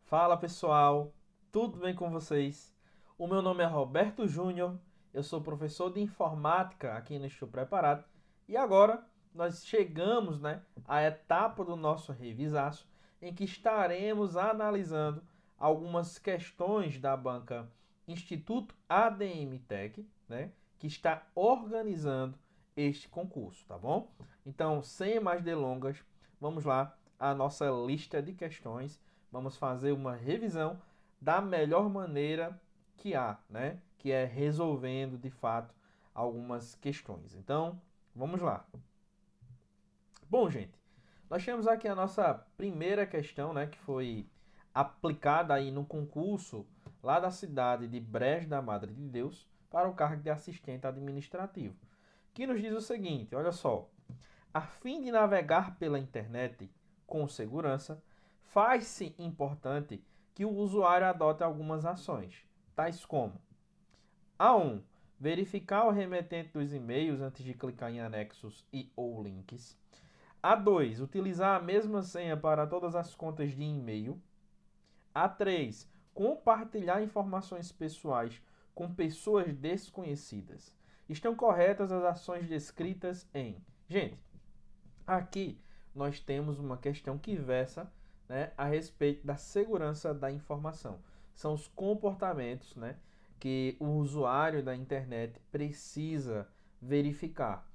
Fala pessoal, tudo bem com vocês? O meu nome é Roberto Júnior, eu sou professor de informática aqui no Estou Preparado e agora nós chegamos, à etapa do nosso revisaço em que estaremos analisando algumas questões da banca Instituto ADM Tech, que está organizando este concurso, tá bom? Então, sem mais delongas, vamos lá à nossa lista de questões. Vamos fazer uma revisão da melhor maneira que há, Que é resolvendo de fato algumas questões. Então, vamos lá. Bom, gente, nós temos aqui a nossa primeira questão, que foi aplicada aí no concurso lá da cidade de Brejo da Madre de Deus para o cargo de assistente administrativo, que nos diz o seguinte, olha só: a fim de navegar pela internet com segurança, faz-se importante que o usuário adote algumas ações, tais como: A1. Verificar o remetente dos e-mails antes de clicar em anexos e ou links. A2. Utilizar a mesma senha para todas as contas de e-mail. A3. Compartilhar informações pessoais com pessoas desconhecidas. Estão corretas as ações descritas em... Gente, aqui nós temos uma questão que versa, a respeito da segurança da informação. São os comportamentos, que o usuário da internet precisa verificar.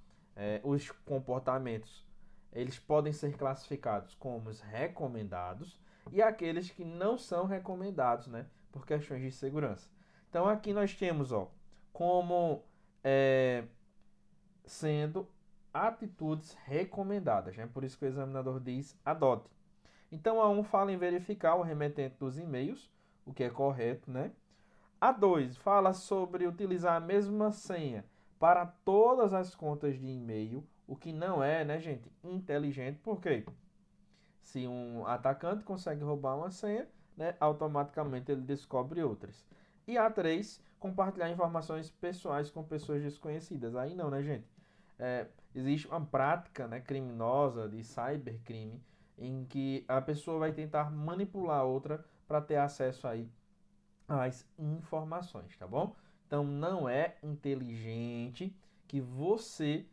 Os comportamentos eles podem ser classificados como os recomendados e aqueles que não são recomendados, por questões de segurança. Então aqui nós temos, como sendo atitudes recomendadas, Por isso que o examinador diz adote. Então, a 1 fala em verificar o remetente dos e-mails, o que é correto, A 2 fala sobre utilizar a mesma senha para todas as contas de e-mail, o que não é, gente, inteligente, porque se um atacante consegue roubar uma senha, automaticamente ele descobre outras. E a 3 compartilhar informações pessoais com pessoas desconhecidas. Aí não, gente? Existe uma prática, criminosa de cybercrime em que a pessoa vai tentar manipular a outra para ter acesso aí às informações, tá bom? Então não é inteligente que você,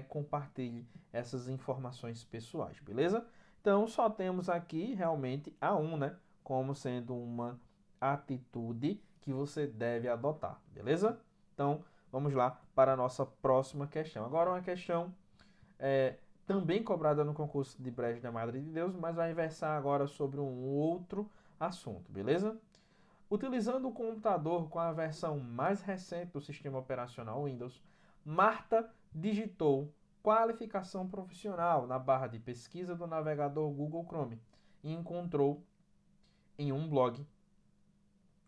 compartilhe essas informações pessoais, beleza? Então só temos aqui realmente a 1, como sendo uma atitude que você deve adotar, beleza? Então vamos lá para a nossa próxima questão. Agora uma questão também cobrada no concurso de Brejo da Madre de Deus, mas vai versar agora sobre um outro assunto, beleza? Utilizando o computador com a versão mais recente do sistema operacional Windows, Marta digitou qualificação profissional na barra de pesquisa do navegador Google Chrome e encontrou em um blog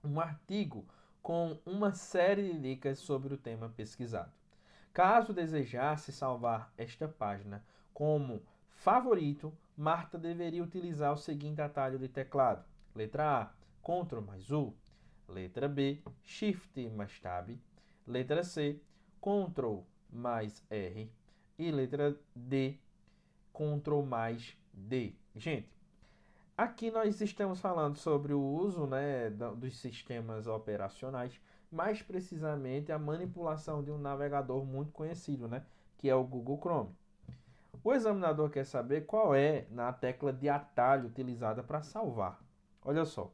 um artigo com uma série de dicas sobre o tema pesquisado. Caso desejasse salvar esta página como favorito, Marta deveria utilizar o seguinte atalho de teclado: letra A, Ctrl mais U, letra B, Shift mais Tab, letra C, Ctrl mais R e letra D, Ctrl mais D. Gente, aqui nós estamos falando sobre o uso, dos sistemas operacionais, mais precisamente a manipulação de um navegador muito conhecido, que é o Google Chrome. O examinador quer saber qual é na tecla de atalho utilizada para salvar. Olha só,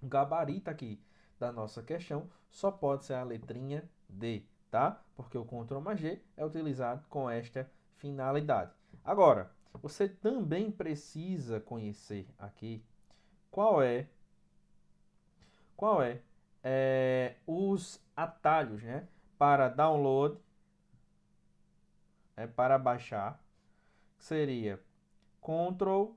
o gabarito aqui da nossa questão só pode ser a letrinha D, tá? Porque o Ctrl mais G é utilizado com esta finalidade. Agora, você também precisa conhecer aqui qual é, os atalhos, para download, para baixar, que seria Ctrl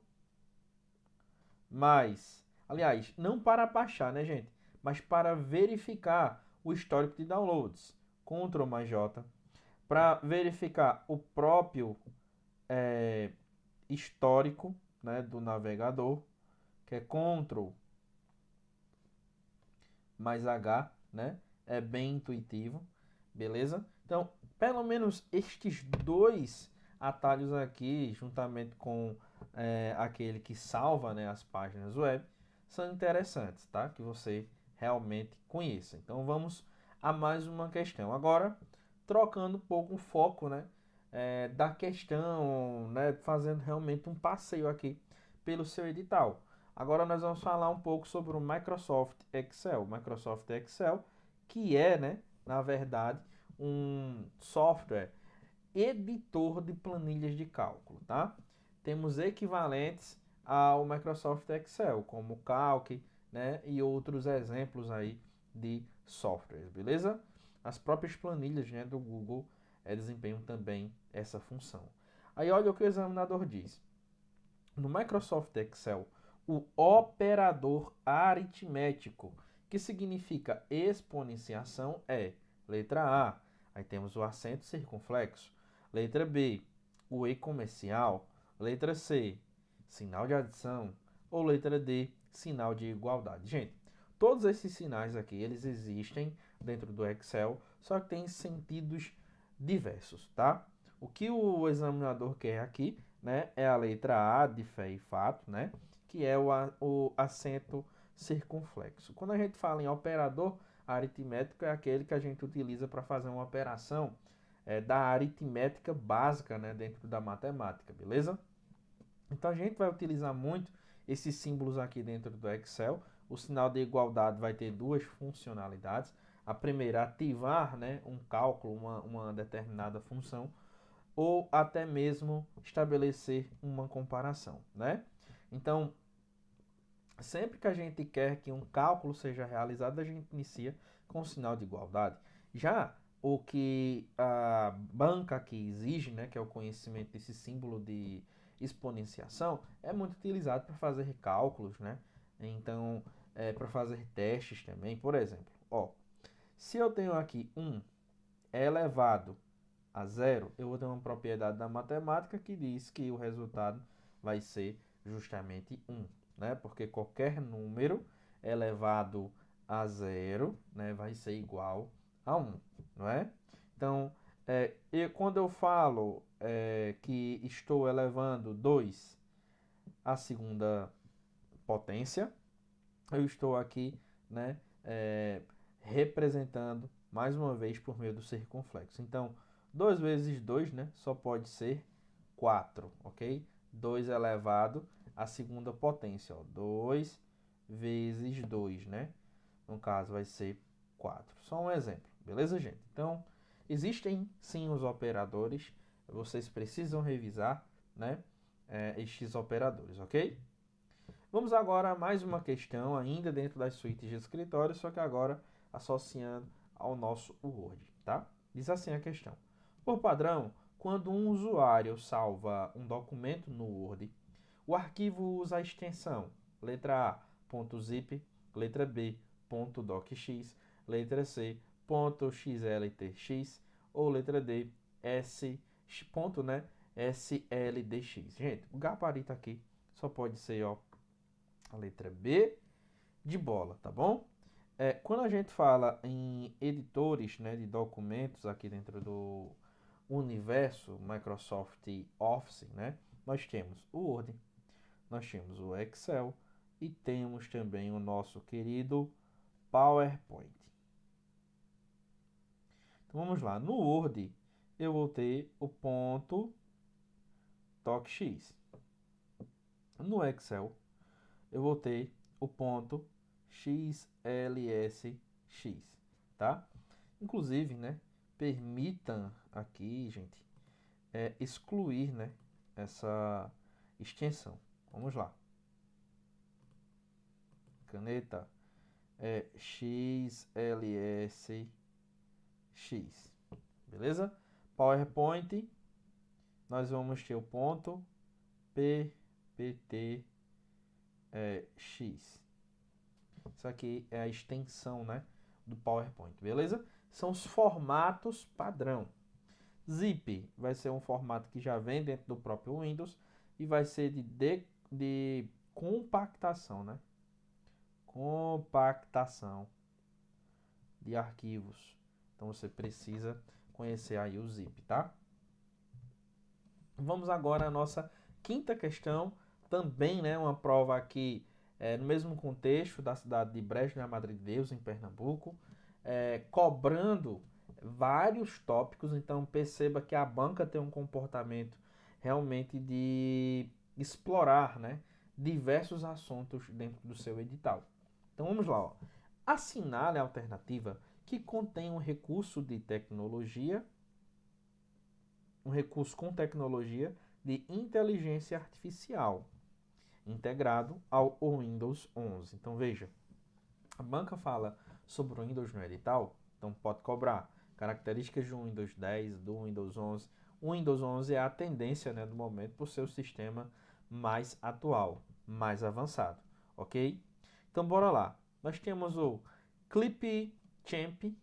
mais, aliás, não para baixar, gente, mas para verificar o histórico de downloads, Ctrl mais J, para verificar o próprio histórico, do navegador, que é Ctrl mais H, É bem intuitivo, beleza? Então, pelo menos estes dois atalhos aqui, juntamente com aquele que salva, as páginas web, são interessantes, tá? Que você realmente conheça. Então vamos a mais uma questão. Agora, trocando um pouco o foco, né, da questão, né, fazendo realmente um passeio aqui pelo seu edital. Agora nós vamos falar um pouco sobre o Microsoft Excel. Microsoft Excel, que é, né, na verdade, um software editor de planilhas de cálculo, tá? Temos equivalentes ao Microsoft Excel, como o Calc, né, e outros exemplos aí de softwares, beleza? As próprias planilhas, né, do Google desempenham também essa função. Aí olha o que o examinador diz. No Microsoft Excel, o operador aritmético, que significa exponenciação, é letra A, aí temos o acento circunflexo, letra B, o E comercial, letra C, sinal de adição, ou letra D, sinal de igualdade. Gente, todos esses sinais aqui, eles existem dentro do Excel, só que tem sentidos diversos, tá? O que o examinador quer aqui, né, é a letra A de fé e fato, né, que é o acento circunflexo. Quando a gente fala em operador aritmético, é aquele que a gente utiliza para fazer uma operação da aritmética básica, né, dentro da matemática, beleza? Então a gente vai utilizar muito esses símbolos aqui dentro do Excel. O sinal de igualdade vai ter duas funcionalidades. A primeira, ativar, né, um cálculo, uma determinada função, ou até mesmo estabelecer uma comparação, né? Então, sempre que a gente quer que um cálculo seja realizado, a gente inicia com o sinal de igualdade. Já o que a banca aqui exige, né, que é o conhecimento desse símbolo de exponenciação, é muito utilizado para fazer cálculos, né? Então, para fazer testes também. Por exemplo, ó, se eu tenho aqui 1 elevado a zero, eu vou ter uma propriedade da matemática que diz que o resultado vai ser justamente 1, né? Porque qualquer número elevado a zero, né, vai ser igual a 1, não é? Então, quando eu falo que estou elevando 2 à segunda potência, eu estou aqui, né, representando mais uma vez por meio do circunflexo. Então, 2 vezes 2, né, só pode ser 4, ok? 2 elevado à segunda potência, ó, 2 vezes 2, né? No caso, vai ser 4. Só um exemplo, beleza, gente? Então, existem sim os operadores, vocês precisam revisar, né, estes operadores, ok? Vamos agora a mais uma questão, ainda dentro das suítes de escritório, só que agora associando ao nosso Word, tá? Diz assim a questão. Por padrão, quando um usuário salva um documento no Word, o arquivo usa a extensão letra A, .zip, letra B, .docx, letra C, .xltx ou letra D, S, né, SLDX. Gente, o gabarito aqui só pode ser, ó, a letra B de bola, tá bom? Quando a gente fala em editores, né, de documentos aqui dentro do universo Microsoft Office, né, nós temos o Word, nós temos o Excel e temos também o nosso querido PowerPoint. Então vamos lá, no Word eu vou ter o ponto .docx. No Excel eu vou ter o ponto XLSX, tá? Inclusive, né, permitam aqui, gente, excluir, né, essa extensão. Vamos lá. Caneta XLSX, beleza? PowerPoint, nós vamos ter o ponto PPT X. Isso aqui é a extensão, né, do PowerPoint, beleza? São os formatos padrão. Zip vai ser um formato que já vem dentro do próprio Windows e vai ser de compactação, né? Compactação de arquivos. Então você precisa conhecer aí o Zip, tá? Vamos agora à nossa quinta questão, também, né, uma prova aqui no mesmo contexto da cidade de Brejo da Madre de Deus, em Pernambuco, cobrando vários tópicos. Então perceba que a banca tem um comportamento realmente de explorar, né, diversos assuntos dentro do seu edital. Então vamos lá, ó. Assinale a alternativa que contém um recurso de tecnologia, um recurso com tecnologia de inteligência artificial integrado ao Windows 11. Então veja, a banca fala sobre o Windows no edital, então pode cobrar características do Windows 10, do Windows 11. O Windows 11 é a tendência, né, do momento por ser o sistema mais atual, mais avançado, ok? Então bora lá. Nós temos o Clipchamp,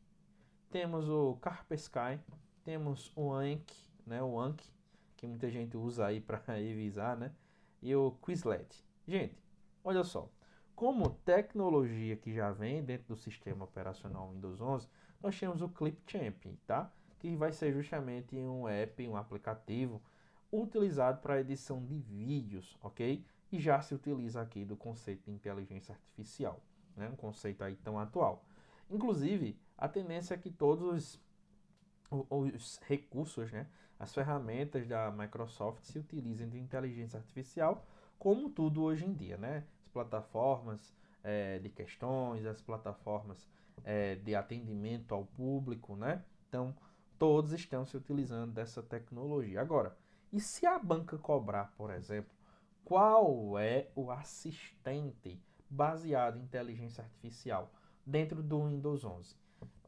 temos o Kaspersky, temos o Anki, né, o Anki, que muita gente usa aí para revisar, né? E o Quizlet. Gente, olha só, como tecnologia que já vem dentro do sistema operacional Windows 11, nós temos o Clipchamp, tá? Que vai ser justamente um app, um aplicativo utilizado para edição de vídeos, ok? E já se utiliza aqui do conceito de inteligência artificial, né? Um conceito aí tão atual. Inclusive, a tendência é que todos os recursos, né, as ferramentas da Microsoft se utilizem de inteligência artificial, como tudo hoje em dia, né? As plataformas de questões, as plataformas de atendimento ao público, né? Então, todos estão se utilizando dessa tecnologia. Agora, e se a banca cobrar, por exemplo, qual é o assistente baseado em inteligência artificial dentro do Windows 11?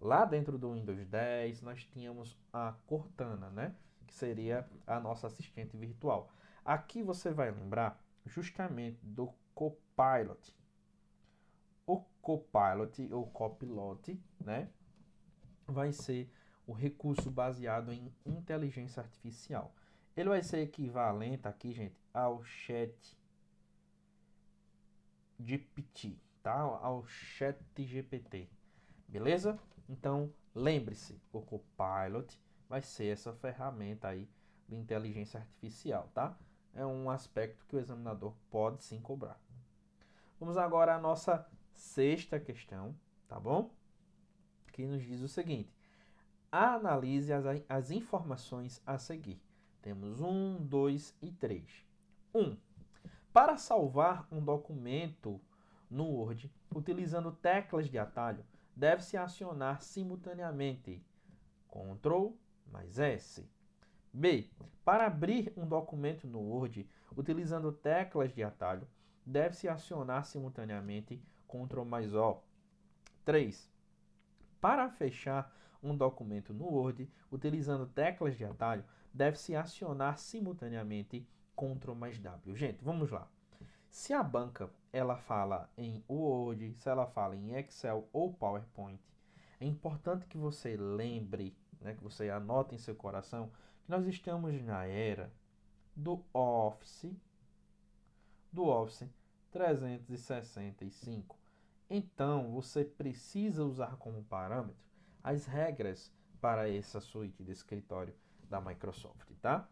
Lá dentro do Windows 10, nós tínhamos a Cortana, né? Que seria a nossa assistente virtual. Aqui você vai lembrar justamente do Copilot. O Copilot ou Copilot, né? Vai ser o recurso baseado em inteligência artificial. Ele vai ser equivalente aqui, gente, ao Chat GPT, tá? Ao Chat GPT. Beleza? Então, lembre-se, o Copilot vai ser essa ferramenta aí de inteligência artificial, tá? É um aspecto que o examinador pode sim cobrar. Vamos agora à nossa sexta questão, tá bom? Que nos diz o seguinte: analise as informações a seguir. Temos 1, 2 e 3. 1. Para salvar um documento no Word, utilizando teclas de atalho, deve-se acionar simultaneamente Ctrl mais S. B. Para abrir um documento no Word, utilizando teclas de atalho, deve-se acionar simultaneamente Ctrl mais O. 3. Para fechar um documento no Word, utilizando teclas de atalho, deve-se acionar simultaneamente Ctrl mais W. Gente, vamos lá. Se a banca ela fala em Word, se ela fala em Excel ou PowerPoint, é importante que você lembre, né, que você anote em seu coração, que nós estamos na era do Office 365. Então, você precisa usar como parâmetro as regras para essa suíte de escritório da Microsoft, tá?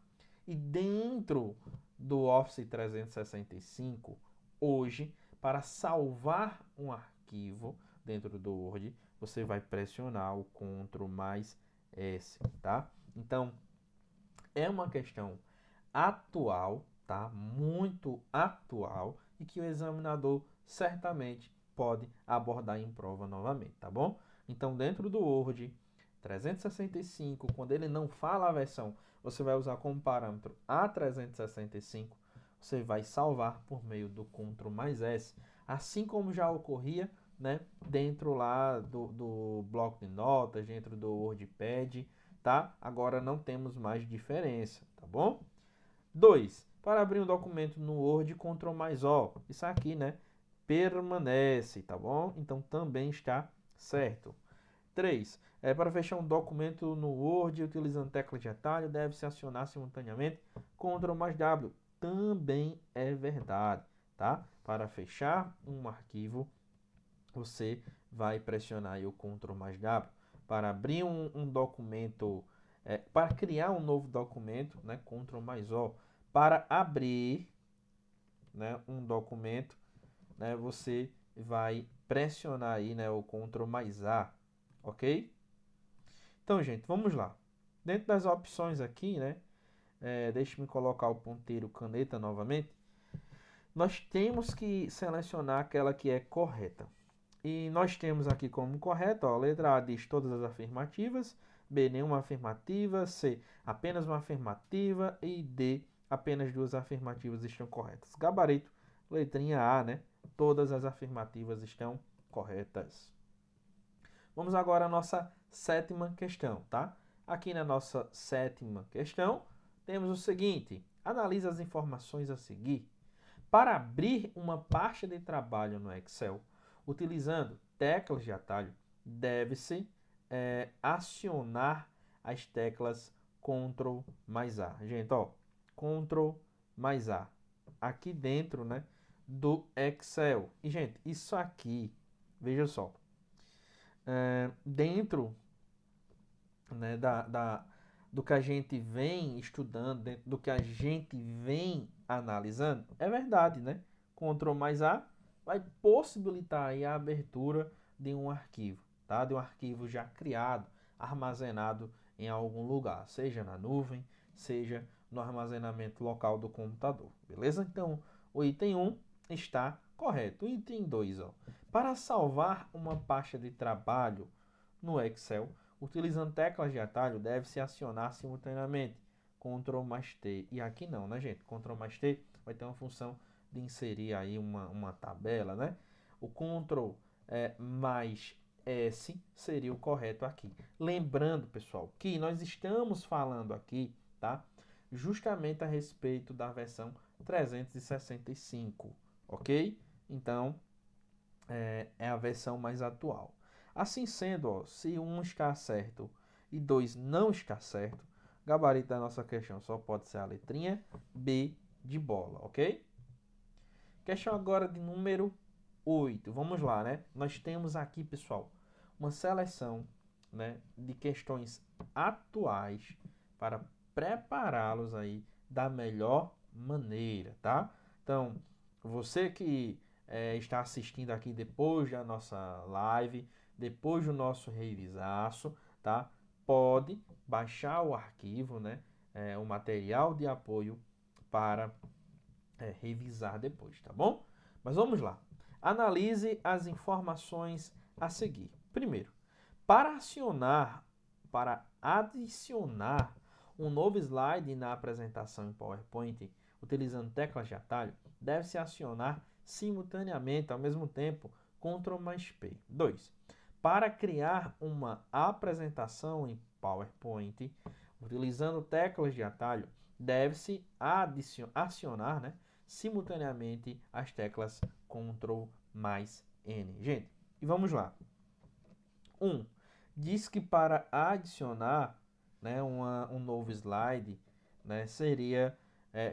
E dentro do Office 365, hoje, para salvar um arquivo dentro do Word, você vai pressionar o Ctrl mais S, tá? Então, é uma questão atual, tá? Muito atual e que o examinador certamente pode abordar em prova novamente, tá bom? Então, dentro do Word 365, quando ele não fala a versão, você vai usar como parâmetro a 365, você vai salvar por meio do Ctrl mais S, assim como já ocorria, né, dentro lá do bloco de notas, dentro do WordPad, tá? Agora não temos mais diferença, tá bom? 2. Para abrir um documento no Word, Ctrl mais O. Isso aqui, né, permanece, tá bom? Então também está certo. 3. Para fechar um documento no Word utilizando tecla de atalho, deve-se acionar simultaneamente Ctrl mais W. Também é verdade, tá? Para fechar um arquivo, você vai pressionar aí o Ctrl mais W. Para abrir um documento, para criar um novo documento, né, Ctrl mais O. Para abrir, né, um documento, né, você vai pressionar aí, né, o Ctrl mais A, ok? Então, gente, vamos lá. Dentro das opções aqui, né, deixe-me colocar o ponteiro caneta novamente. Nós temos que selecionar aquela que é correta. E nós temos aqui como correta, ó, letra A diz todas as afirmativas, B nenhuma afirmativa, C apenas uma afirmativa e D apenas duas afirmativas estão corretas. Gabarito, letrinha A, né? Todas as afirmativas estão corretas. Vamos agora à nossa sétima questão, tá? Aqui na nossa sétima questão, temos o seguinte: analise as informações a seguir. Para abrir uma pasta de trabalho no Excel, utilizando teclas de atalho, deve-se acionar as teclas Ctrl mais A. Gente, ó, Ctrl mais A. Aqui dentro, né, do Excel. E, gente, isso aqui, veja só, dentro, né, do que a gente vem estudando, dentro do que a gente vem analisando, é verdade, né? Ctrl mais A vai possibilitar aí a abertura de um arquivo, tá? De um arquivo já criado, armazenado em algum lugar, seja na nuvem, seja no armazenamento local do computador, beleza? Então, o item 1 está correto. O item 2, ó, para salvar uma pasta de trabalho no Excel, utilizando teclas de atalho, deve-se acionar simultaneamente Ctrl mais T. E aqui não, né, gente? Ctrl mais T vai ter uma função de inserir aí uma tabela, né? O Ctrl mais S seria o correto aqui. Lembrando, pessoal, que nós estamos falando aqui, tá? Justamente a respeito da versão 365, ok? Então, é a versão mais atual. Assim sendo, ó, se 1 está certo e 2 não está certo, o gabarito da nossa questão só pode ser a letrinha B de bola, ok? Questão agora de número 8. Vamos lá, né? Nós temos aqui, pessoal, uma seleção, né, de questões atuais para prepará-los aí da melhor maneira, tá? Então, você que está assistindo aqui depois da nossa live, depois do nosso revisaço, tá? Pode baixar o arquivo, né? O material de apoio para revisar depois, tá bom? Mas vamos lá. Analise as informações a seguir. Primeiro, para adicionar um novo slide na apresentação em PowerPoint, utilizando teclas de atalho, deve-se acionar simultaneamente, ao mesmo tempo, Ctrl mais P. 2. Para criar uma apresentação em PowerPoint, utilizando teclas de atalho, deve-se acionar, né, simultaneamente as teclas Ctrl mais N. Gente, e vamos lá. 1. Diz que para adicionar, né, um novo slide, né, seria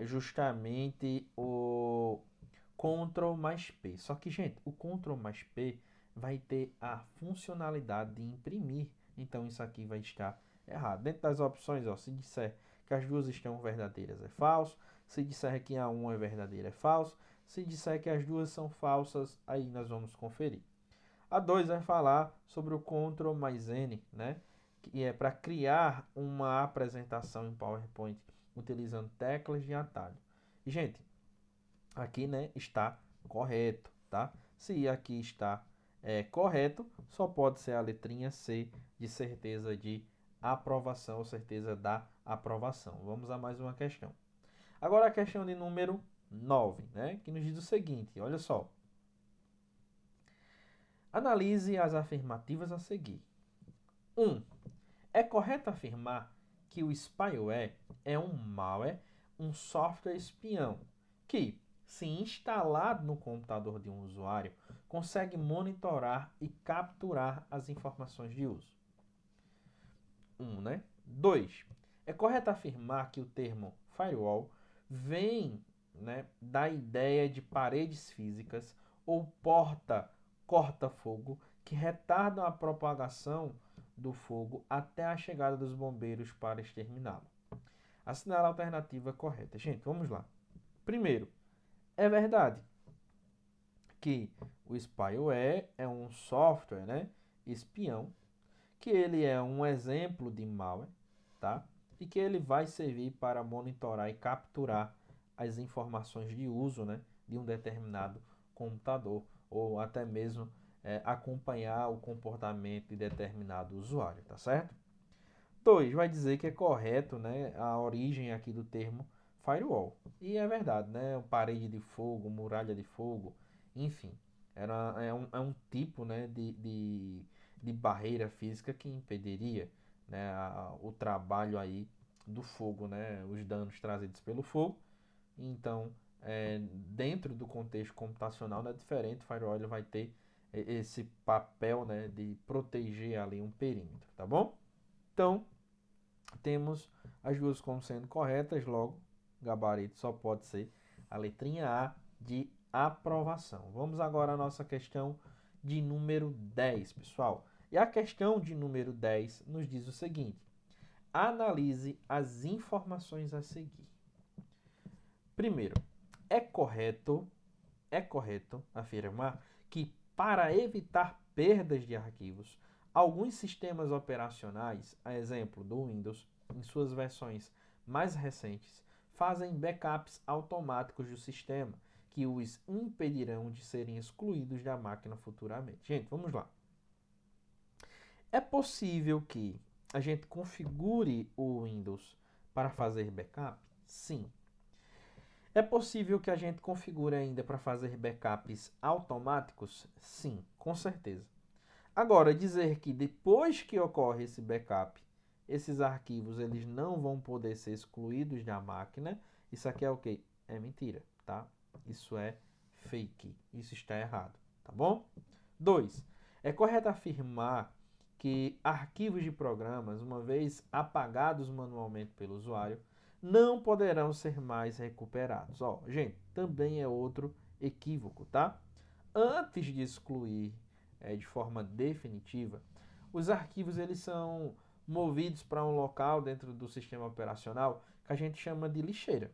justamente o Ctrl mais P. Só que, gente, o Ctrl mais P vai ter a funcionalidade de imprimir. Então, isso aqui vai estar errado. Dentro das opções, ó, se disser que as duas estão verdadeiras, é falso. Se disser que a 1 é verdadeira, é falso. Se disser que as duas são falsas, aí nós vamos conferir. A 2 vai falar sobre o Ctrl mais N, né? Que é para criar uma apresentação em PowerPoint utilizando teclas de atalho. E, gente, aqui, né, está correto, tá? Se aqui está correto, só pode ser a letrinha C de certeza de aprovação ou certeza da aprovação. Vamos a mais uma questão. Agora a questão de número 9, né, que nos diz o seguinte, olha só. Analise as afirmativas a seguir. 1. É correto afirmar que o spyware é um malware, um software espião, que, se instalado no computador de um usuário, consegue monitorar e capturar as informações de uso. 1, né? 2. É correto afirmar que o termo firewall vem, né, da ideia de paredes físicas ou porta corta-fogo que retardam a propagação do fogo até a chegada dos bombeiros para exterminá-lo. Assinale a alternativa correta. Gente, vamos lá. Primeiro, é verdade que o spyware é um software, né, espião, que ele é um exemplo de malware, tá? E que ele vai servir para monitorar e capturar as informações de uso, né, de um determinado computador ou até mesmo acompanhar o comportamento de determinado usuário, tá certo? 2, vai dizer que é correto, né, a origem aqui do termo firewall. E é verdade, né? Parede de fogo, muralha de fogo, enfim. É um tipo, né, de barreira física que impediria, né, o trabalho aí do fogo, né, os danos trazidos pelo fogo. Então, dentro do contexto computacional não é diferente, o firewall ele vai ter esse papel, né, de proteger ali um perímetro, tá bom? Então, temos as duas como sendo corretas, logo, gabarito só pode ser a letrinha A de aprovação. Vamos agora à nossa questão de número 10, pessoal. E a questão de número 10 nos diz o seguinte: analise as informações a seguir. Primeiro, é correto afirmar que para evitar perdas de arquivos, alguns sistemas operacionais, a exemplo do Windows, em suas versões mais recentes, fazem backups automáticos do sistema, que os impedirão de serem excluídos da máquina futuramente. Gente, vamos lá. É possível que a gente configure o Windows para fazer backup? Sim. É possível que a gente configure ainda para fazer backups automáticos? Sim, com certeza. Agora, dizer que depois que ocorre esse backup, esses arquivos eles não vão poder ser excluídos da máquina, isso aqui é o quê? É mentira, tá? Isso é fake, isso está errado, tá bom? 2. É correto afirmar que arquivos de programas, uma vez apagados manualmente pelo usuário, não poderão ser mais recuperados. Ó, gente, também é outro equívoco, tá? Antes de excluir de forma definitiva, os arquivos eles são movidos para um local dentro do sistema operacional que a gente chama de lixeira.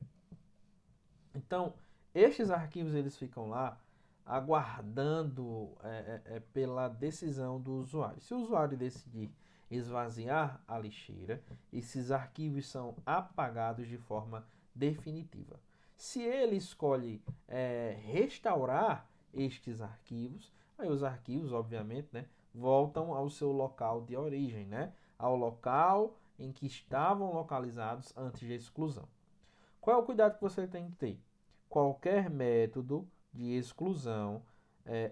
Então, estes arquivos eles ficam lá aguardando pela decisão do usuário. Se o usuário decidir esvaziar a lixeira, esses arquivos são apagados de forma definitiva. Se ele escolhe restaurar estes arquivos, aí os arquivos, obviamente, né, voltam ao seu local de origem, né, ao local em que estavam localizados antes da exclusão. Qual é o cuidado que você tem que ter? Qualquer método de exclusão,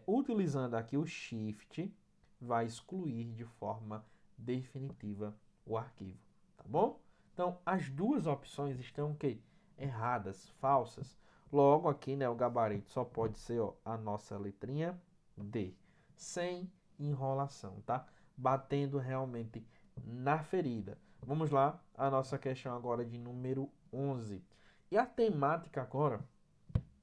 utilizando aqui o Shift, vai excluir de forma definitiva o arquivo, tá bom? Então, as duas opções estão o quê? Erradas, falsas. Logo aqui, né, o gabarito só pode ser a nossa letrinha D, sem enrolação, tá? Batendo realmente na ferida. Vamos lá, a nossa questão agora de número 11. E a temática agora,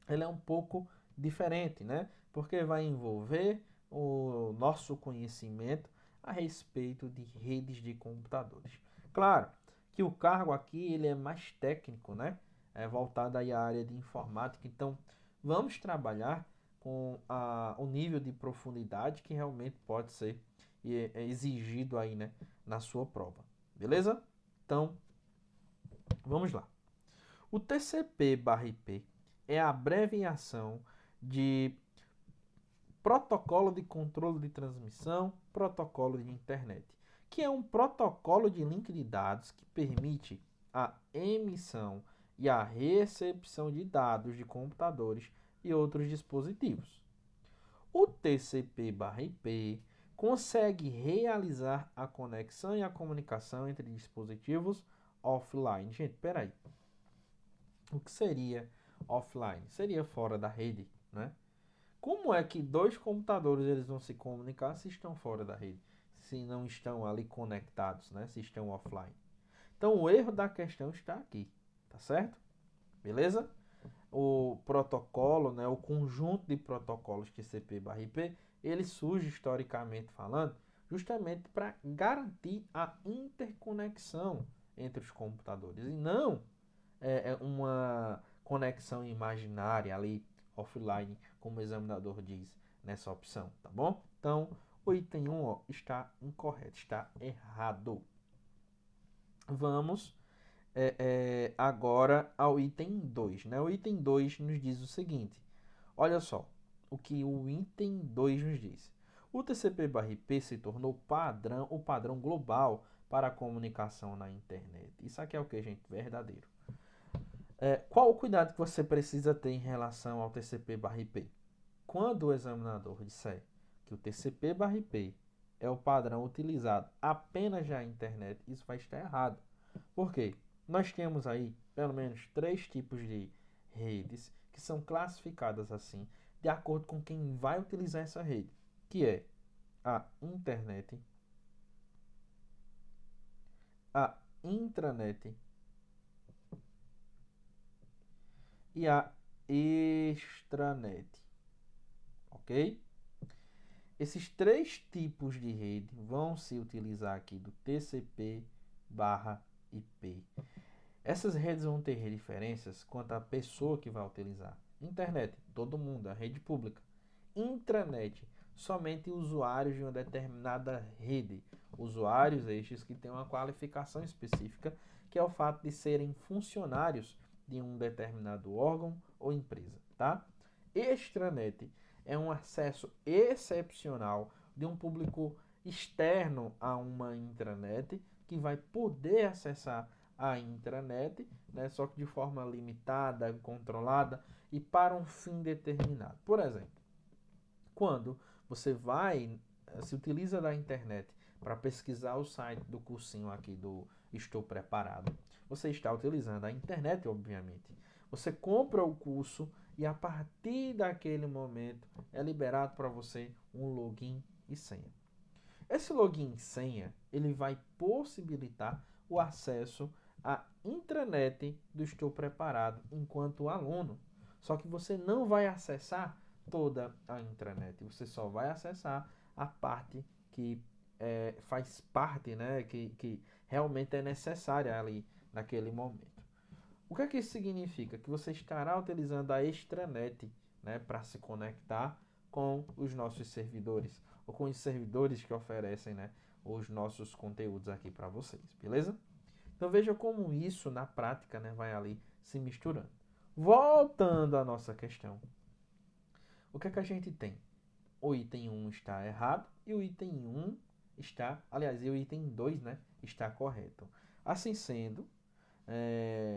ela é um pouco diferente, né? Porque vai envolver o nosso conhecimento a respeito de redes de computadores. Claro que o cargo aqui ele é mais técnico, né? É voltado aí à área de informática. Então, vamos trabalhar com o nível de profundidade que realmente pode ser exigido aí, né, na sua prova. Beleza? Então, vamos lá. O TCP/IP é a abreviação de Protocolo de Controle de Transmissão, Protocolo de Internet, que é um protocolo de link de dados que permite a emissão e a recepção de dados de computadores e outros dispositivos. O TCP/IP consegue realizar a conexão e a comunicação entre dispositivos offline. Gente, peraí. O que seria offline? Seria fora da rede, né? Como é que dois computadores eles vão se comunicar se estão fora da rede? Se não estão ali conectados, né? Se estão offline. Então, o erro da questão está aqui, tá certo? Beleza? O protocolo, né, o conjunto de protocolos TCP/IP, ele surge historicamente falando, justamente para garantir a interconexão entre os computadores e não uma conexão imaginária ali offline, como o examinador diz nessa opção, tá bom? Então, o item 1 ó, está incorreto, está errado. Vamos agora ao item 2, né? O item 2 nos diz o seguinte, olha só o que o item 2 nos diz. O TCP/IP se tornou o padrão global para a comunicação na internet. Isso aqui é o que, gente? Verdadeiro. Qual o cuidado que você precisa ter em relação ao TCP/IP? Quando o examinador disser que o TCP/IP é o padrão utilizado apenas na internet, isso vai estar errado. Por quê? Nós temos aí pelo menos 3 tipos de redes que são classificadas assim, de acordo com quem vai utilizar essa rede, que é a internet, a intranet e a extranet, ok? Esses 3 tipos de rede vão se utilizar aqui do TCP/IP. Essas redes vão ter diferenças quanto à pessoa que vai utilizar. Internet, todo mundo, a rede pública. Intranet, somente usuários de uma determinada rede. Usuários estes que têm uma qualificação específica, que é o fato de serem funcionários de um determinado órgão ou empresa, tá? Extranet é um acesso excepcional de um público externo a uma intranet que vai poder acessar a intranet, né, só que de forma limitada, controlada e para um fim determinado. Por exemplo, quando você se utiliza da internet para pesquisar o site do cursinho aqui do Estou Preparado, você está utilizando a internet, obviamente. Você compra o curso e a partir daquele momento é liberado para você um login e senha. Esse login e senha, ele vai possibilitar o acesso à intranet do Estou Preparado enquanto aluno. Só que você não vai acessar toda a intranet, você só vai acessar a parte que faz parte, né, que realmente é necessária ali naquele momento. O que é que isso significa? Que você estará utilizando a extranet, né, para se conectar com os nossos servidores, ou com os servidores que oferecem, né, os nossos conteúdos aqui para vocês, beleza? Então veja como isso na prática, né, vai ali se misturando. Voltando à nossa questão, o que é que a gente tem? O item 1 está errado e o item 1 está, aliás, e o item 2, né, está correto. Assim sendo,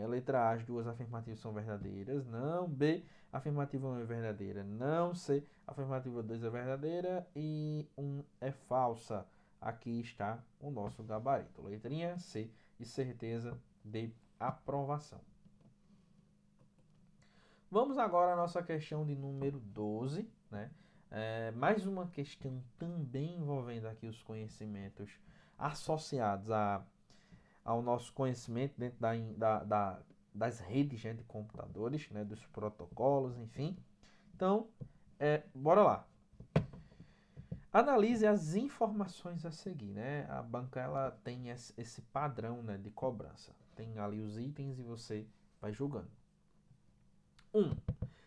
letra A, as duas afirmativas são verdadeiras. Não. B, afirmativa 1 é verdadeira. Não. C, afirmativa 2 é verdadeira. E 1 é falsa. Aqui está o nosso gabarito. Letrinha C, de certeza de aprovação. Vamos agora à nossa questão de número 12, né? Mais uma questão também envolvendo aqui os conhecimentos associados ao nosso conhecimento dentro das redes, né, de computadores, né, dos protocolos, enfim. Então, bora lá. Analise as informações a seguir, né? A banca ela tem esse padrão, né, de cobrança. Tem ali os itens e você vai julgando. 1.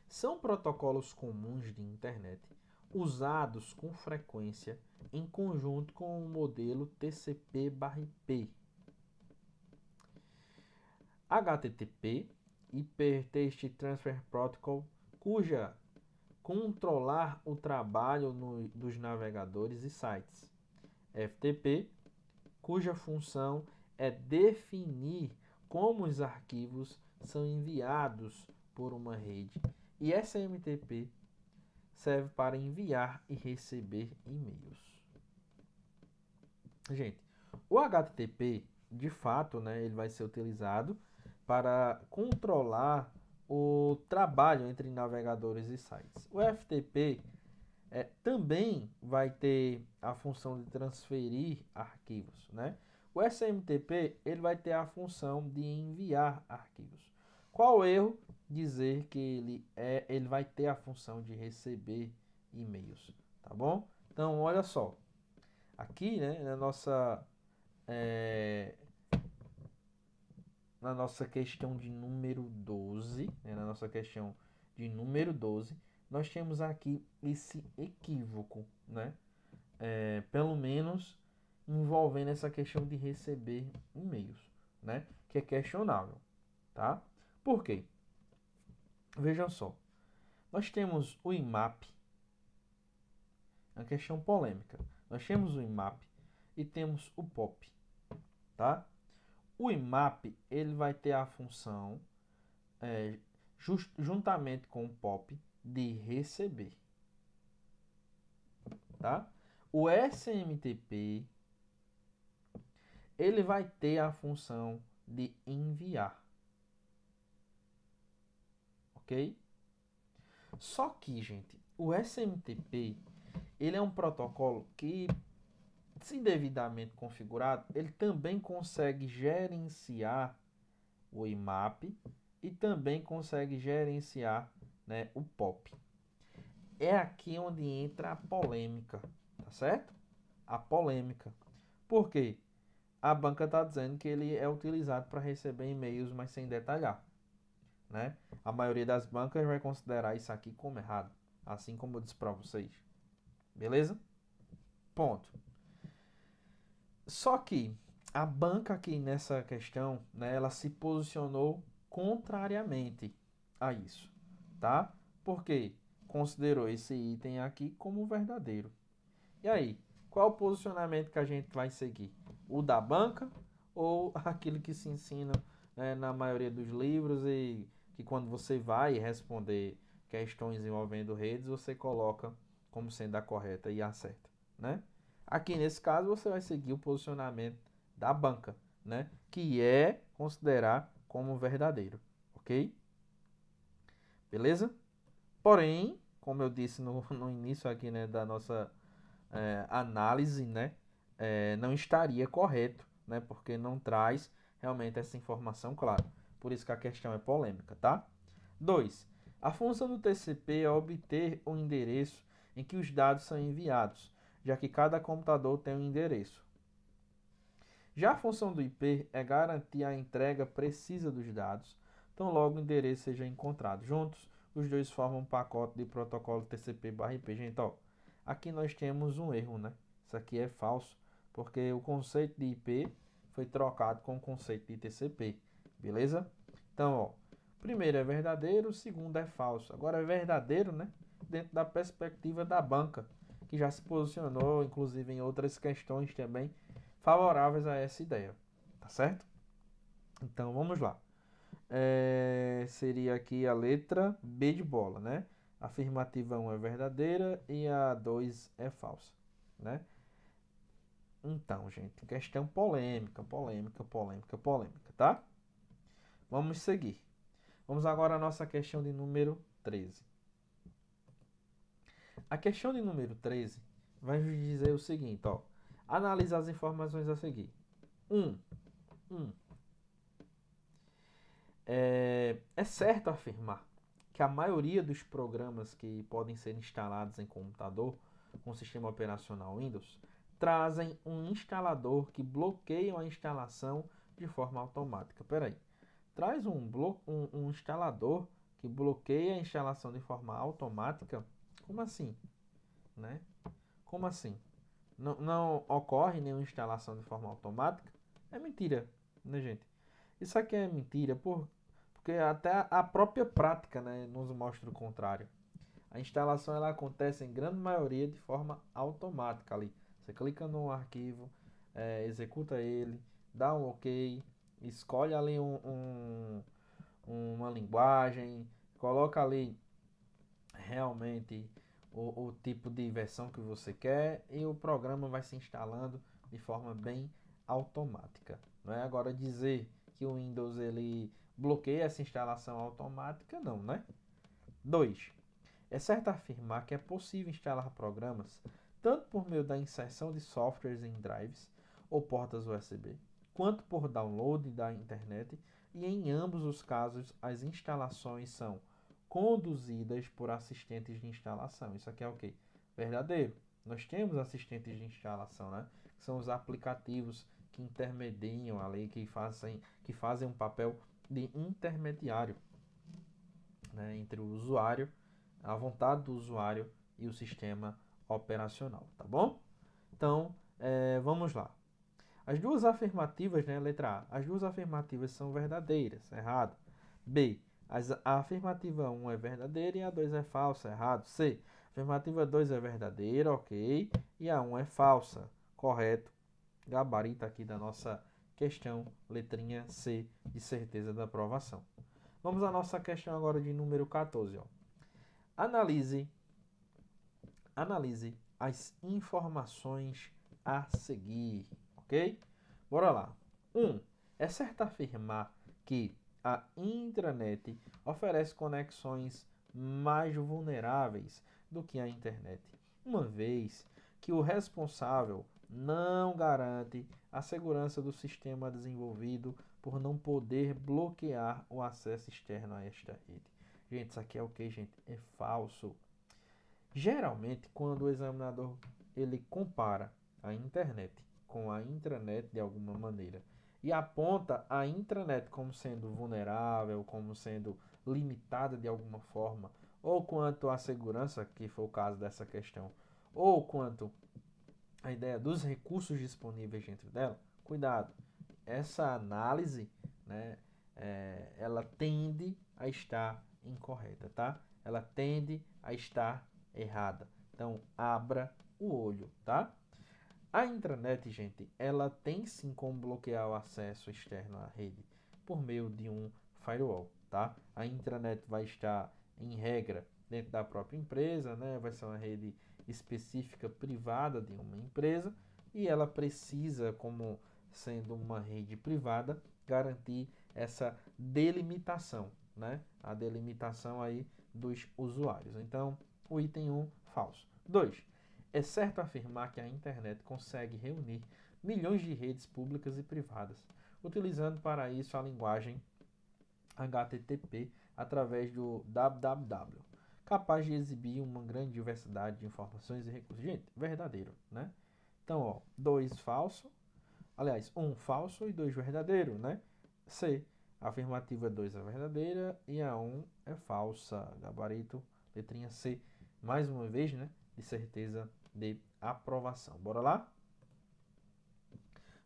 São protocolos comuns de internet usados com frequência em conjunto com o modelo TCP/IP. HTTP, Hypertext Transfer Protocol, cuja controlar o trabalho dos navegadores e sites. FTP, cuja função é definir como os arquivos são enviados por uma rede. E SMTP serve para enviar e receber e-mails. Gente, o HTTP, de fato, né, ele vai ser utilizado para controlar o trabalho entre navegadores e sites. O FTP também vai ter a função de transferir arquivos, né? O SMTP ele vai ter a função de enviar arquivos. Qual o erro? Dizer que ele vai ter a função de receber e-mails, tá bom? Então, olha só, aqui, né, na nossa questão de número 12, né, na nossa questão de número 12, nós temos aqui esse equívoco, né? Pelo menos envolvendo essa questão de receber e-mails, né? Que é questionável, tá? Por quê? Vejam só, nós temos o IMAP, uma questão polêmica. Nós temos o IMAP e temos o POP, tá? O IMAP ele vai ter a função, juntamente com o POP, de receber, tá? O SMTP ele vai ter a função de enviar, ok? Só que, gente, o SMTP ele é um protocolo que, se devidamente configurado, ele também consegue gerenciar o IMAP e também consegue gerenciar, né, o POP. É aqui onde entra a polêmica, tá certo? A polêmica. Por quê? A banca está dizendo que ele é utilizado para receber e-mails, mas sem detalhar, né? A maioria das bancas vai considerar isso aqui como errado, assim como eu disse para vocês. Beleza? Ponto. Só que a banca aqui nessa questão, né, ela se posicionou contrariamente a isso, tá? Porque considerou esse item aqui como verdadeiro. E aí, qual o posicionamento que a gente vai seguir? O da banca ou aquilo que se ensina, né, na maioria dos livros e que quando você vai responder questões envolvendo redes, você coloca como sendo a correta e acerta, né? Aqui nesse caso você vai seguir o posicionamento da banca, né? Que é considerar como verdadeiro, ok? Beleza? Porém, como eu disse no início aqui, né, da nossa análise, né, não estaria correto, né, porque não traz realmente essa informação clara. Por isso que a questão é polêmica, tá? 2. A função do TCP é obter o endereço em que os dados são enviados, já que cada computador tem um endereço. Já a função do IP é garantir a entrega precisa dos dados, tão logo o endereço seja encontrado. Juntos, os dois formam um pacote de protocolo TCP/IP. Gente, ó, aqui nós temos um erro, né? Isso aqui é falso, porque o conceito de IP foi trocado com o conceito de TCP, beleza? Então, ó, primeiro é verdadeiro, o segundo é falso. Agora é verdadeiro, né? Dentro da perspectiva da banca, que já se posicionou, inclusive em outras questões também, favoráveis a essa ideia, tá certo? Então, vamos lá. Seria aqui a letra B de bola, né? A afirmativa 1 é verdadeira e a 2 é falsa, né? Então, gente, questão polêmica, tá? Vamos seguir. Vamos agora à nossa questão de número 13. A questão de número 13 vai nos dizer o seguinte, ó. Analisa as informações a seguir. 1. É certo afirmar que a maioria dos programas que podem ser instalados em computador com sistema operacional Windows trazem um instalador que bloqueia a instalação de forma automática. Peraí, traz um instalador que bloqueia a instalação de forma automática? Como assim? Né? Como assim? Não ocorre nenhuma instalação de forma automática? É mentira, né, gente? Isso aqui é mentira, porque até a própria prática, né, nos mostra o contrário. A instalação ela acontece em grande maioria de forma automática ali. Você clica no arquivo, executa ele, dá um OK, escolhe ali uma linguagem, coloca ali realmente o tipo de versão que você quer e o programa vai se instalando de forma bem automática. Não é agora dizer que o Windows ele bloqueia essa instalação automática, não, né? 2. É certo afirmar que é possível instalar programas tanto por meio da inserção de softwares em drives ou portas USB, quanto por download da internet, e em ambos os casos as instalações são conduzidas por assistentes de instalação. Isso aqui é o quê? Verdadeiro. Nós temos assistentes de instalação, né? Que são os aplicativos que intermediam ali, que fazem um papel de intermediário. né, entre o usuário, a vontade do usuário e o sistema operacional, tá bom? Então, vamos lá. As duas afirmativas, né, letra A, as duas afirmativas são verdadeiras, errado. B, a afirmativa 1 é verdadeira e a 2 é falsa, errado. C, a afirmativa 2 é verdadeira, ok, e a 1 é falsa, correto. Gabarito aqui da nossa questão, letrinha C, de certeza da aprovação. Vamos à nossa questão agora de número 14. Ó. Analise as informações a seguir, ok? Bora lá. 1. É certo afirmar que a intranet oferece conexões mais vulneráveis do que a internet, uma vez que o responsável não garante a segurança do sistema desenvolvido por não poder bloquear o acesso externo a esta rede. Gente, isso aqui é o que, gente? É falso. Geralmente, quando o examinador ele compara a internet com a intranet de alguma maneira e aponta a intranet como sendo vulnerável, como sendo limitada de alguma forma, ou quanto à segurança, que foi o caso dessa questão, ou quanto à ideia dos recursos disponíveis dentro dela, cuidado, essa análise, né, ela tende a estar incorreta, tá? Ela tende a estar errada. Então, abra o olho, tá? A intranet, gente, ela tem sim como bloquear o acesso externo à rede por meio de um firewall, tá? A intranet vai estar, em regra, dentro da própria empresa, né? Vai ser uma rede específica privada de uma empresa e ela precisa, como sendo uma rede privada, garantir essa delimitação, né? A delimitação aí dos usuários. Então, o item 1, falso. 2. É certo afirmar que a internet consegue reunir milhões de redes públicas e privadas, utilizando para isso a linguagem HTTP através do www, capaz de exibir uma grande diversidade de informações e recursos. Gente, verdadeiro, né? Então, ó, 2 falso, aliás, 1 falso e 2 verdadeiro, né? C, a afirmativa 2 é verdadeira e a 1 é falsa. Gabarito, letrinha C, mais uma vez, né? De certeza de aprovação. Bora lá?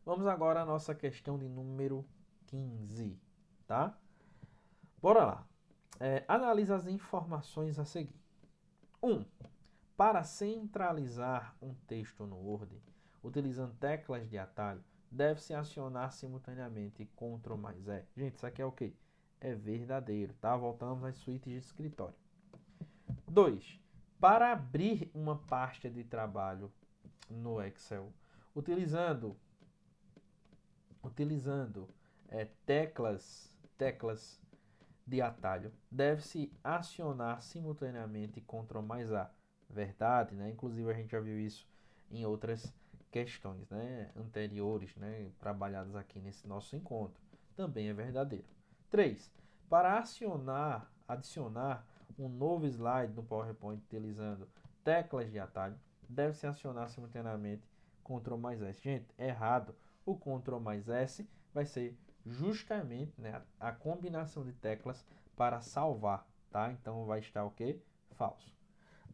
Vamos agora à nossa questão de número 15, tá? Bora lá. Analisa as informações a seguir. 1. Para centralizar um texto no Word, utilizando teclas de atalho, deve-se acionar simultaneamente Ctrl mais E. Gente, isso aqui é o quê? É verdadeiro, tá? Voltamos às suítes de escritório. 2. Para abrir uma pasta de trabalho no Excel, utilizando teclas de atalho, deve-se acionar simultaneamente Ctrl mais A. Verdade, né? Inclusive a gente já viu isso em outras questões, né, anteriores, né, trabalhadas aqui nesse nosso encontro. Também é verdadeiro. 3. Para adicionar um novo slide no PowerPoint utilizando teclas de atalho, deve-se acionar simultaneamente Ctrl mais S. Gente, errado. O Ctrl mais S vai ser justamente, né, a combinação de teclas para salvar, tá? Então vai estar o quê? Falso.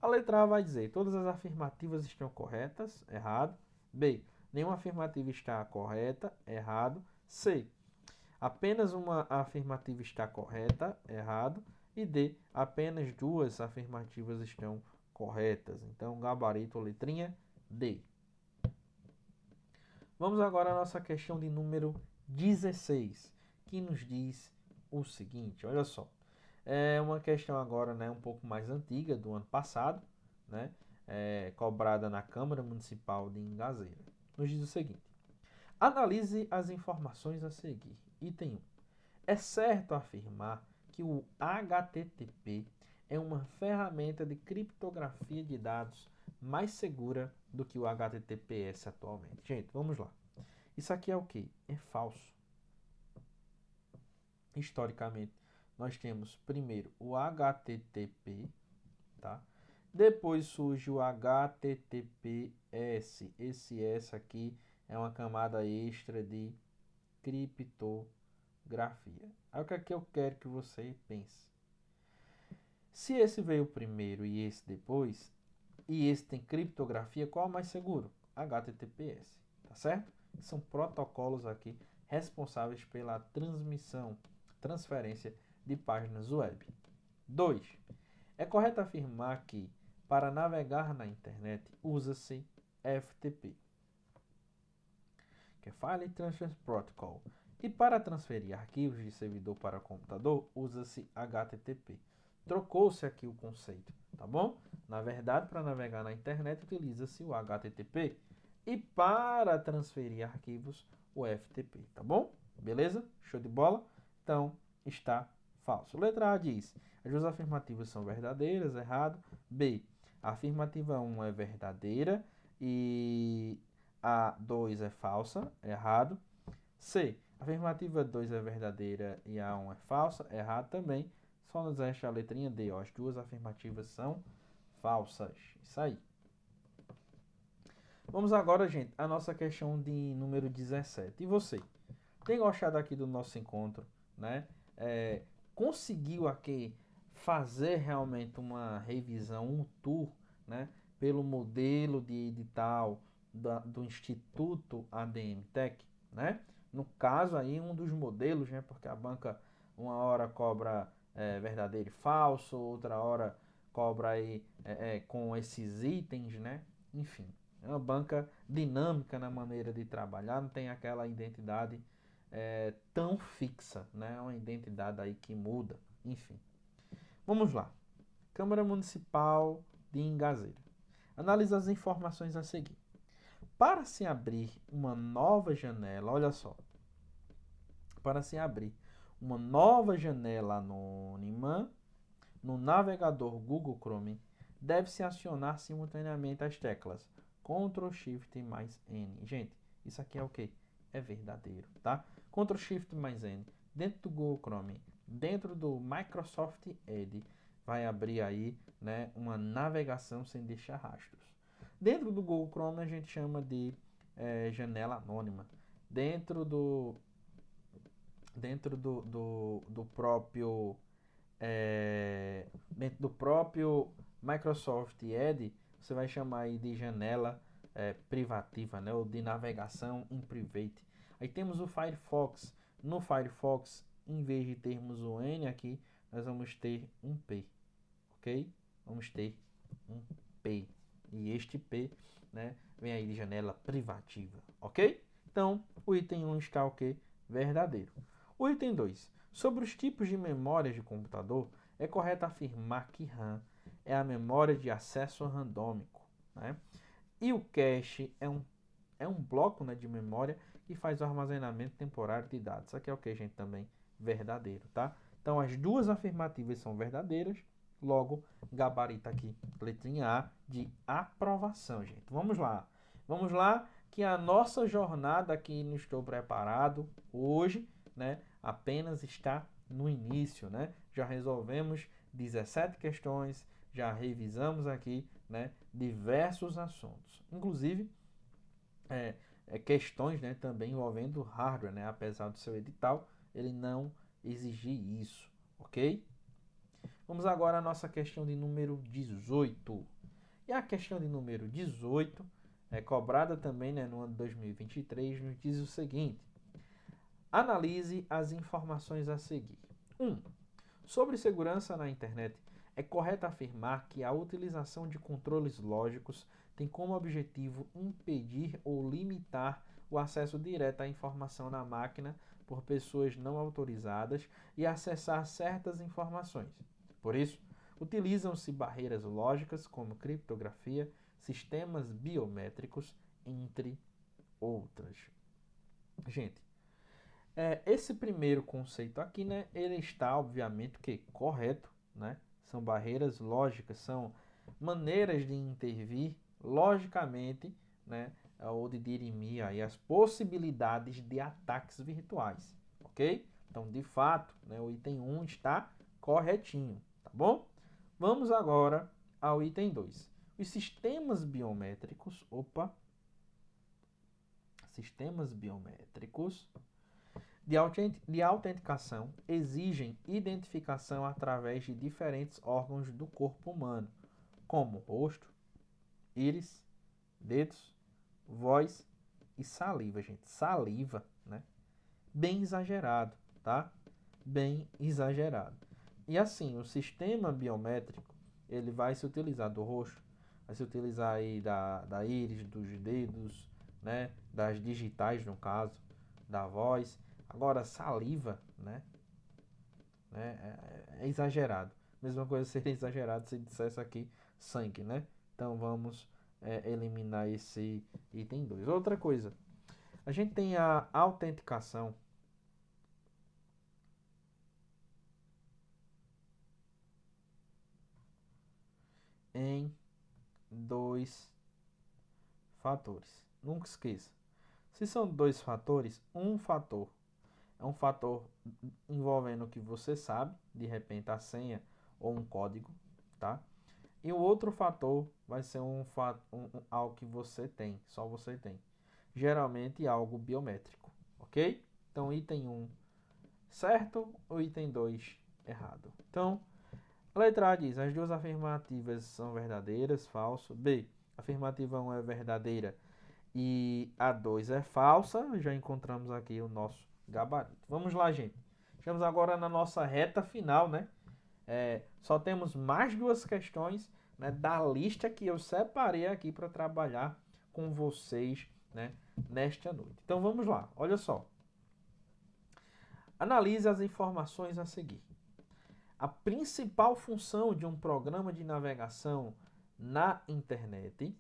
A letra A vai dizer: todas as afirmativas estão corretas, errado. B, nenhuma afirmativa está correta, errado. C, apenas uma afirmativa está correta, errado. E D, apenas duas afirmativas estão corretas. Então, gabarito, letrinha D. Vamos agora à nossa questão de número 16, que nos diz o seguinte, olha só. É uma questão agora, né, um pouco mais antiga, do ano passado, né, cobrada na Câmara Municipal de Ingazeira. Nos diz o seguinte: analise as informações a seguir. Item 1. É certo afirmar que o HTTP é uma ferramenta de criptografia de dados mais segura do que o HTTPS atualmente. Gente, vamos lá. Isso aqui é o que? É falso. Historicamente, nós temos primeiro o HTTP, tá? Depois surge o HTTPS. Esse S aqui é uma camada extra de criptografia. Aí o que é que eu quero que você pense? Se esse veio primeiro e esse depois, e esse tem criptografia, qual é o mais seguro? HTTPS, tá certo? São protocolos aqui responsáveis pela transferência de páginas web. 2. É correto afirmar que, para navegar na internet, usa-se FTP, que é File Transfer Protocol. E para transferir arquivos de servidor para computador, usa-se HTTP. Trocou-se aqui o conceito, tá bom? Na verdade, para navegar na internet, utiliza-se o HTTP. E para transferir arquivos, o FTP, tá bom? Beleza? Show de bola? Então, está falso. Letra A diz: as duas afirmativas são verdadeiras, errado. B, a afirmativa 1 é verdadeira e a 2 é falsa, errado. C, a afirmativa 2 é verdadeira e a 1 é falsa, errado também. Só nos resta a letrinha D, ó. As duas afirmativas são falsas. Isso aí. Vamos agora, gente, à nossa questão de número 17. E você? Tem gostado aqui do nosso encontro, né? Conseguiu aqui fazer realmente uma revisão, um tour, né? Pelo modelo de edital do Instituto ADM Tech, né? No caso aí, um dos modelos, né? Porque a banca uma hora cobra verdadeiro e falso, outra hora cobra aí com esses itens, né? Enfim, é uma banca dinâmica na maneira de trabalhar, não tem aquela identidade tão fixa, né? É uma identidade aí que muda, enfim. Vamos lá. Câmara Municipal de Ingazeira. Analisa as informações a seguir. Para se abrir uma nova janela, olha só. Para se abrir uma nova janela anônima no navegador Google Chrome, deve-se acionar simultaneamente as teclas Ctrl Shift mais N. Gente, isso aqui é o que? É verdadeiro, tá? Ctrl Shift mais N. Dentro do Google Chrome, dentro do Microsoft Edge, vai abrir aí, né, uma navegação sem deixar rastros. Dentro do Google Chrome a gente chama de janela anônima. Dentro do próprio dentro do próprio Microsoft Edge, você vai chamar aí de janela privativa, né, ou de navegação in private. Aí temos o Firefox. No Firefox, em vez de termos o N aqui, nós vamos ter um P, ok? Vamos ter um P. E este P, né, vem aí de janela privativa, ok? Então, o item 1 está o que? Verdadeiro. O item 2. Sobre os tipos de memórias de computador, é correto afirmar que RAM é a memória de acesso randômico, né? E o cache é um bloco, né, de memória que faz o armazenamento temporário de dados. Isso aqui é o que, gente? Também verdadeiro, tá? Então, as duas afirmativas são verdadeiras, logo, gabarito aqui, letrinha A de aprovação, gente. Vamos lá. Vamos lá, que a nossa jornada aqui no Estou Preparado hoje, né, apenas está no início, né? Já resolvemos 17 questões, já revisamos aqui, né, diversos assuntos, inclusive questões, né, também envolvendo hardware, né? Apesar do seu edital, ele não exigir isso, ok? Vamos agora à nossa questão de número 18. E a questão de número 18 é cobrada também, né, no ano de 2023, nos diz o seguinte: analise as informações a seguir. 1. Sobre segurança na internet, é correto afirmar que a utilização de controles lógicos tem como objetivo impedir ou limitar o acesso direto à informação na máquina por pessoas não autorizadas e acessar certas informações. Por isso, utilizam-se barreiras lógicas como criptografia, sistemas biométricos, entre outras. Gente, esse primeiro conceito aqui, né, ele está obviamente correto, né? São barreiras lógicas, são maneiras de intervir logicamente, né, ou de dirimir aí as possibilidades de ataques virtuais, ok? Então, de fato, né, o item 1 está corretinho, tá bom? Vamos agora ao item 2. Os sistemas biométricos, sistemas biométricos de autenticação exigem identificação através de diferentes órgãos do corpo humano, como rosto, íris, dedos, voz e saliva, gente. Saliva, né? Bem exagerado, tá? Bem exagerado. E assim, o sistema biométrico, ele vai se utilizar do rosto, vai se utilizar aí da íris, dos dedos, né? Das digitais, no caso, da voz. Agora, saliva, né? É exagerado. Mesma coisa seria exagerado se dissesse aqui sangue, né? Então vamos eliminar esse item 2. Outra coisa, a gente tem a autenticação em dois fatores. Nunca esqueça. Se são dois fatores, um fator é um fator envolvendo o que você sabe, de repente a senha ou um código, tá? E o outro fator vai ser algo que você tem, só você tem. Geralmente algo biométrico, ok? Então, item 1 certo, o item 2 errado. Então, a letra A diz, as duas afirmativas são verdadeiras, falso. B, a afirmativa 1 é verdadeira e a 2 é falsa. Já encontramos aqui o nosso gabarito. Vamos lá, gente. Chegamos agora na nossa reta final, né? Só temos mais duas questões, né, da lista que eu separei aqui para trabalhar com vocês, né, nesta noite. Então vamos lá, olha só. Analise as informações a seguir. A principal função de um programa de navegação na internet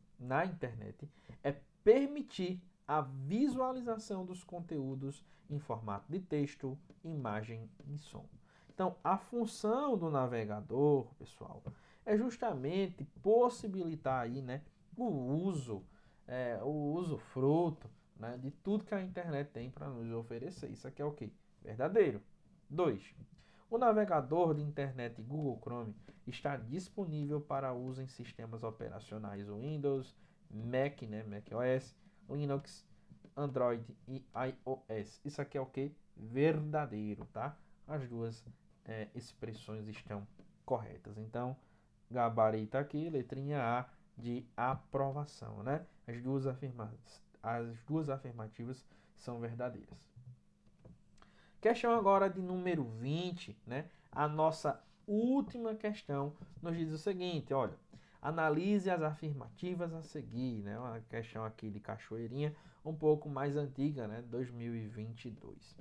é permitir a visualização dos conteúdos em formato de texto, imagem e som. Então, a função do navegador, pessoal, é justamente possibilitar aí, né, o usufruto, né, de tudo que a internet tem para nos oferecer. Isso aqui é o quê? Verdadeiro. 2. O navegador de internet Google Chrome está disponível para uso em sistemas operacionais Windows, Mac, né, macOS, Linux, Android e iOS. Isso aqui é o que? Verdadeiro, tá? As duas expressões estão corretas. Então, gabarito aqui, letrinha A de aprovação, né? As duas afirmativas são verdadeiras. Questão agora de número 20, né? A nossa última questão nos diz o seguinte, olha, analise as afirmativas a seguir, né? Uma questão aqui de cachoeirinha, um pouco mais antiga, né? 2022.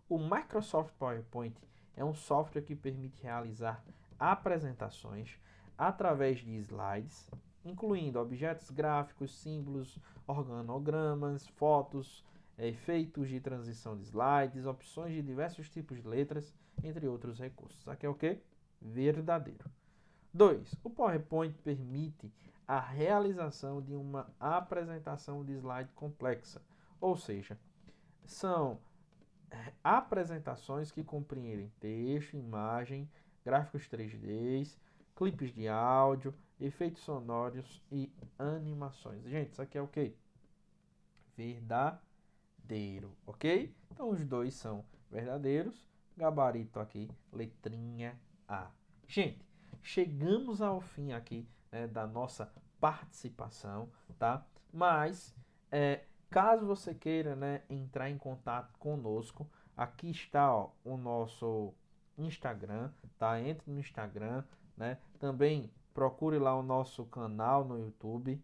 O Microsoft PowerPoint é um software que permite realizar apresentações através de slides, incluindo objetos gráficos, símbolos, organogramas, fotos, efeitos de transição de slides, opções de diversos tipos de letras, entre outros recursos. Aqui é o que? Verdadeiro. 2. O PowerPoint permite a realização de uma apresentação de slide complexa, ou seja, são apresentações que compreendem texto, imagem, gráficos 3D, clipes de áudio, efeitos sonoros e animações. Gente, isso aqui é o que? Verdadeiro, ok? Então os dois são verdadeiros. Gabarito aqui, letrinha A. Gente, chegamos ao fim aqui, né, da nossa participação, tá? Mas, caso você queira, né, entrar em contato conosco, aqui está, ó, o nosso Instagram, tá? Entre no Instagram, né? Também procure lá o nosso canal no YouTube,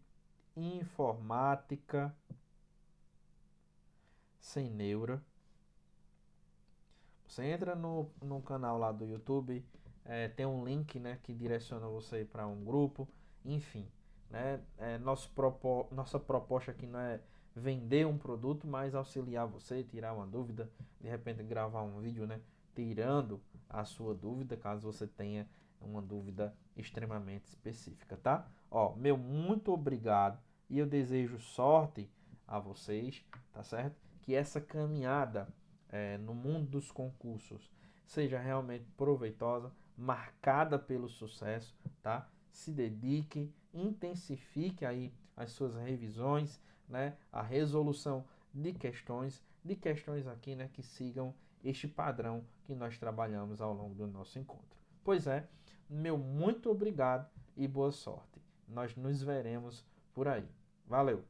Informática Sem Neura. Você entra no canal lá do YouTube, tem um link, né, que direciona você para um grupo, enfim, né? Nossa proposta aqui não é vender um produto, mas auxiliar você, tirar uma dúvida, de repente gravar um vídeo, né, tirando a sua dúvida, caso você tenha uma dúvida extremamente específica, tá? Ó, meu muito obrigado e eu desejo sorte a vocês, tá certo? Que essa caminhada no mundo dos concursos seja realmente proveitosa, marcada pelo sucesso, tá? Se dedique, intensifique aí as suas revisões, né? A resolução de questões, de questões aqui, né, que sigam este padrão que nós trabalhamos ao longo do nosso encontro. Pois é, meu muito obrigado e boa sorte. Nós nos veremos por aí. Valeu!